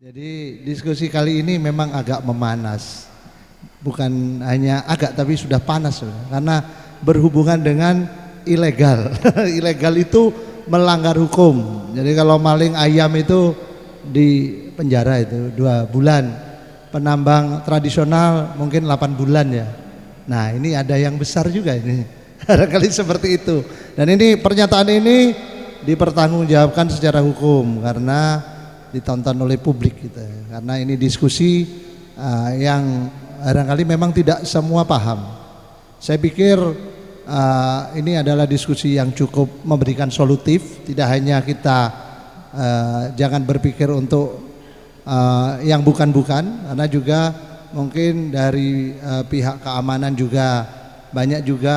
Jadi diskusi kali ini memang agak memanas. Bukan hanya agak tapi sudah panas karena berhubungan dengan ilegal. Ilegal itu melanggar hukum. Jadi kalau maling ayam itu di penjara itu 2 bulan. Penambang tradisional mungkin 8 bulan ya. Nah, ini ada yang besar juga ini. Barangkali seperti itu. Dan ini pernyataan ini dipertanggungjawabkan secara hukum karena ditonton oleh publik gitu. Karena ini diskusi yang barangkali memang tidak semua paham. Saya pikir ini adalah diskusi yang cukup memberikan solutif. Tidak hanya kita jangan berpikir untuk yang bukan-bukan, karena juga mungkin dari pihak keamanan juga banyak juga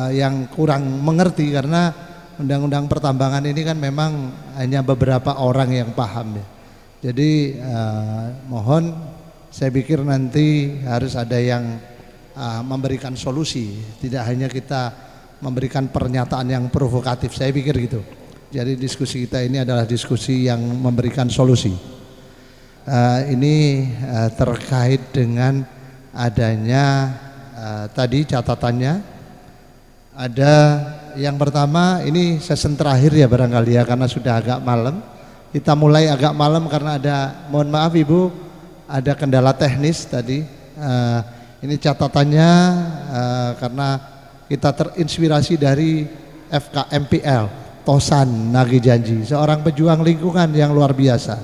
yang kurang mengerti karena undang-undang pertambangan ini kan memang hanya beberapa orang yang paham ya. Jadi mohon saya pikir nanti harus ada yang memberikan solusi, tidak hanya kita memberikan pernyataan yang provokatif. Saya pikir gitu. Jadi diskusi kita ini adalah diskusi yang memberikan solusi. Ini terkait dengan adanya tadi catatannya ada yang pertama, ini sesi terakhir ya barangkali ya karena sudah agak malam. Kita mulai agak malam karena ada, mohon maaf Ibu, ada kendala teknis tadi. Ini catatannya karena kita terinspirasi dari FKMPL Tosan Nagih Janji, seorang pejuang lingkungan yang luar biasa.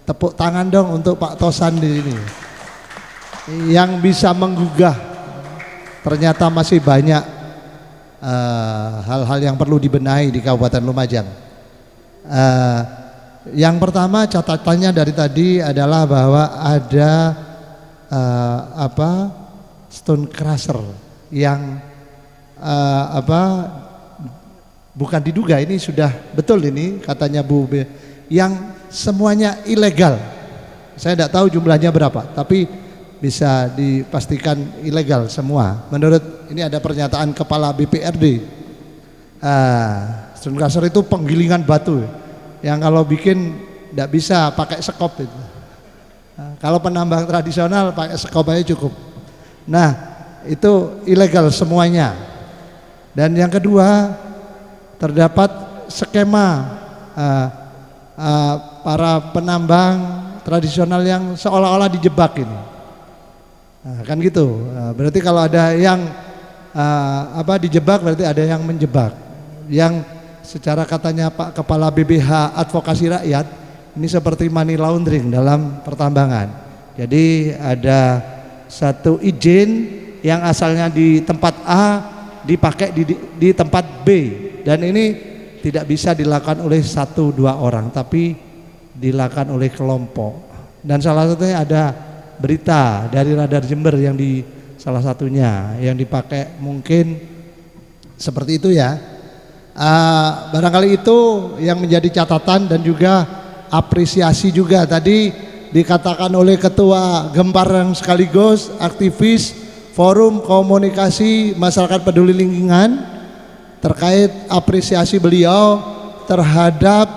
Tepuk tangan dong untuk Pak Tosan di sini yang bisa menggugah. Ternyata masih banyak hal-hal yang perlu dibenahi di Kabupaten Lumajang. Yang pertama catatannya dari tadi adalah bahwa ada stone crusher yang bukan diduga, ini sudah betul ini katanya Bu B, yang semuanya ilegal. Saya tidak tahu jumlahnya berapa, tapi bisa dipastikan ilegal semua. Menurut ini ada pernyataan Kepala BPRD. Stone crusher itu penggilingan batu yang kalau bikin tidak bisa pakai sekop itu. Kalau penambang tradisional pakai sekop aja cukup. Nah, itu ilegal semuanya. Dan yang kedua, terdapat skema para penambang tradisional yang seolah-olah dijebak ini. Kan gitu. Berarti kalau ada yang dijebak berarti ada yang menjebak. Yang secara katanya Pak Kepala BBH Advokasi Rakyat, ini seperti money laundering dalam pertambangan. Jadi ada satu izin yang asalnya di tempat A dipakai di tempat B, dan ini tidak bisa dilakukan oleh 1-2 orang tapi dilakukan oleh kelompok. Dan salah satunya ada berita dari Radar Jember yang di salah satunya yang dipakai mungkin seperti itu ya. Barangkali itu yang menjadi catatan dan juga apresiasi juga tadi dikatakan oleh Ketua Gempar yang sekaligus aktivis Forum Komunikasi Masyarakat Peduli Lingkungan terkait apresiasi beliau terhadap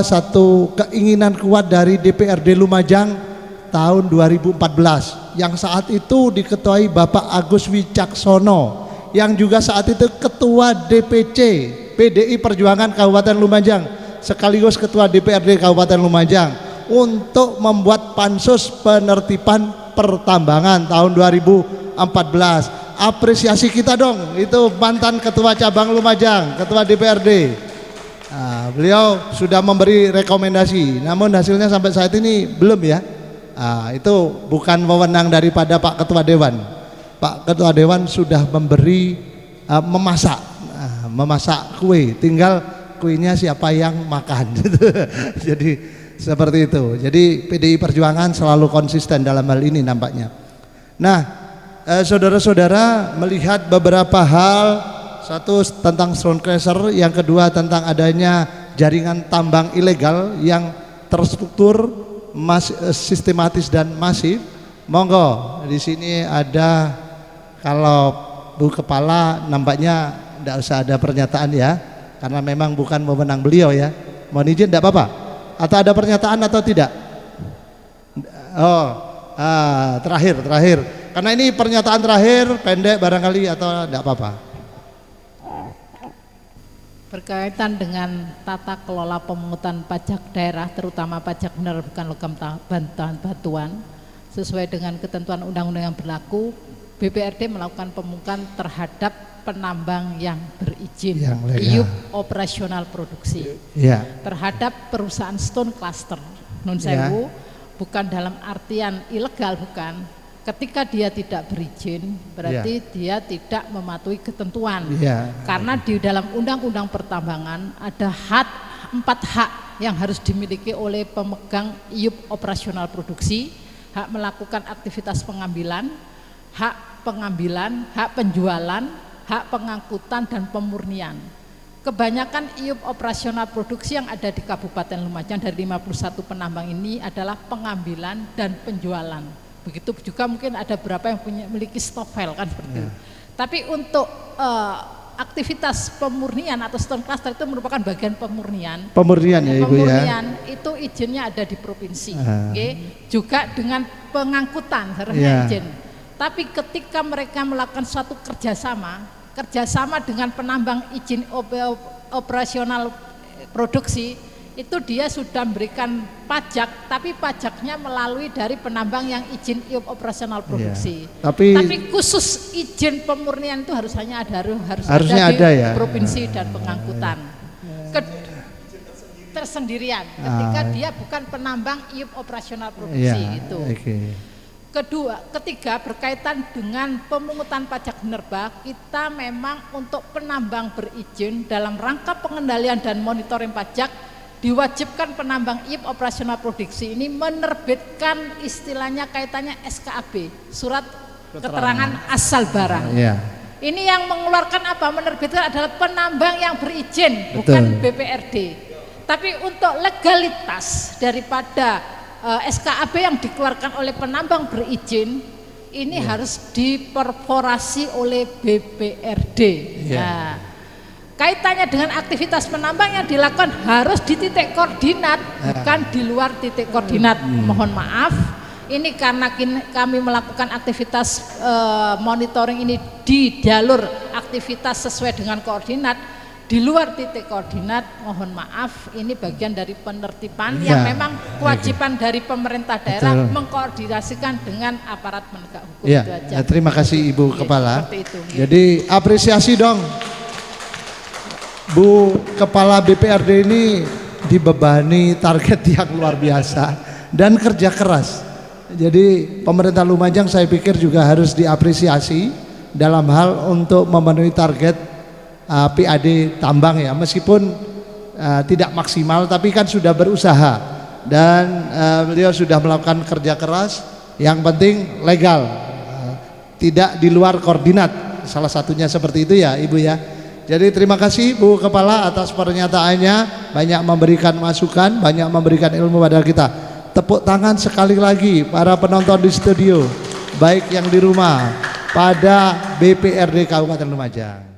satu keinginan kuat dari DPRD Lumajang tahun 2014 yang saat itu diketuai Bapak Agus Wicaksono yang juga saat itu Ketua DPC PDI Perjuangan Kabupaten Lumajang sekaligus Ketua DPRD Kabupaten Lumajang untuk membuat pansus penertiban pertambangan tahun 2014. Apresiasi kita dong, itu mantan Ketua Cabang Lumajang, Ketua DPRD. Beliau sudah memberi rekomendasi, namun hasilnya sampai saat ini belum ya. Itu bukan wewenang daripada Pak Ketua Dewan. Pak Ketua Dewan sudah memberi memasak kue, tinggal kuenya siapa yang makan. Jadi seperti itu. Jadi PDI Perjuangan selalu konsisten dalam hal ini nampaknya. Nah, saudara-saudara melihat beberapa hal, satu tentang stone crusher, yang kedua tentang adanya jaringan tambang ilegal yang terstruktur, sistematis dan masif. Monggo di sini ada, kalau Bu Kepala nampaknya tidak usah ada pernyataan ya, karena memang bukan wewenang beliau ya. Mohon izin, tidak apa-apa. Atau ada pernyataan atau tidak? Oh, terakhir. Karena ini pernyataan terakhir, pendek barangkali atau tidak apa-apa. Berkaitan dengan tata kelola pemungutan pajak daerah, terutama pajak benar bukan logam bantuan batuan, sesuai dengan ketentuan undang-undang yang berlaku, BPRD melakukan pemungutan terhadap penambang yang berizin, IUP operasional produksi, terhadap perusahaan Stone Cluster, Nun Sewu, bukan dalam artian ilegal, bukan. Ketika dia tidak berizin, berarti dia tidak mematuhi ketentuan. Karena di dalam undang-undang pertambangan ada 4 hak yang harus dimiliki oleh pemegang IUP operasional produksi: hak melakukan aktivitas pengambilan, hak pengambilan, hak penjualan, hak pengangkutan, dan pemurnian. Kebanyakan IUP operasional produksi yang ada di Kabupaten Lumajang dari 51 penambang ini adalah pengambilan dan penjualan. Begitu juga mungkin ada beberapa yang memiliki stopfile kan seperti itu. Tapi untuk aktivitas pemurnian atau stone cluster itu merupakan bagian pemurnian. Pemurnian ya Ibu ya. Pemurnian itu izinnya ada di provinsi. Juga dengan pengangkutan seharusnya izin. Tapi ketika mereka melakukan suatu kerjasama dengan penambang izin operasional produksi, itu dia sudah memberikan pajak, tapi pajaknya melalui dari penambang yang izin IUP operasional produksi. Tapi khusus izin pemurnian itu harusnya ada di provinsi dan pengangkutan. Tersendirian ketika dia bukan penambang IUP operasional produksi itu. Ketiga, berkaitan dengan pemungutan pajak minerba, kita memang untuk penambang berizin dalam rangka pengendalian dan monitoring pajak diwajibkan penambang IUP operasional produksi ini menerbitkan istilahnya kaitannya SKAB, surat keterangan asal barang. Ini yang mengeluarkan apa? Menerbitkan adalah penambang yang berizin, bukan BPRD. Tapi untuk legalitas daripada SKAB yang dikeluarkan oleh penambang berizin ini harus diperforasi oleh BPRD. Kaitannya dengan aktivitas penambang yang dilakukan harus di titik koordinat, bukan di luar titik koordinat. Mohon maaf, ini karena kami melakukan aktivitas monitoring ini di jalur aktivitas sesuai dengan koordinat, di luar titik koordinat, mohon maaf, ini bagian dari penertiban yang memang kewajiban dari pemerintah daerah mengkoordinasikan dengan aparat penegak hukum. Itu aja. Terima kasih Ibu Kepala. Jadi apresiasi dong. Bu Kepala BPRD ini dibebani target yang luar biasa dan kerja keras. Jadi pemerintah Lumajang saya pikir juga harus diapresiasi dalam hal untuk memenuhi target PAD tambang ya, meskipun tidak maksimal tapi kan sudah berusaha dan beliau sudah melakukan kerja keras, yang penting legal, tidak di luar koordinat, salah satunya seperti itu ya Ibu ya. Jadi terima kasih Bu Kepala atas pernyataannya, banyak memberikan masukan, banyak memberikan ilmu pada kita. Tepuk tangan sekali lagi para penonton di studio, baik yang di rumah, pada BPRD Kabupaten Lumajang.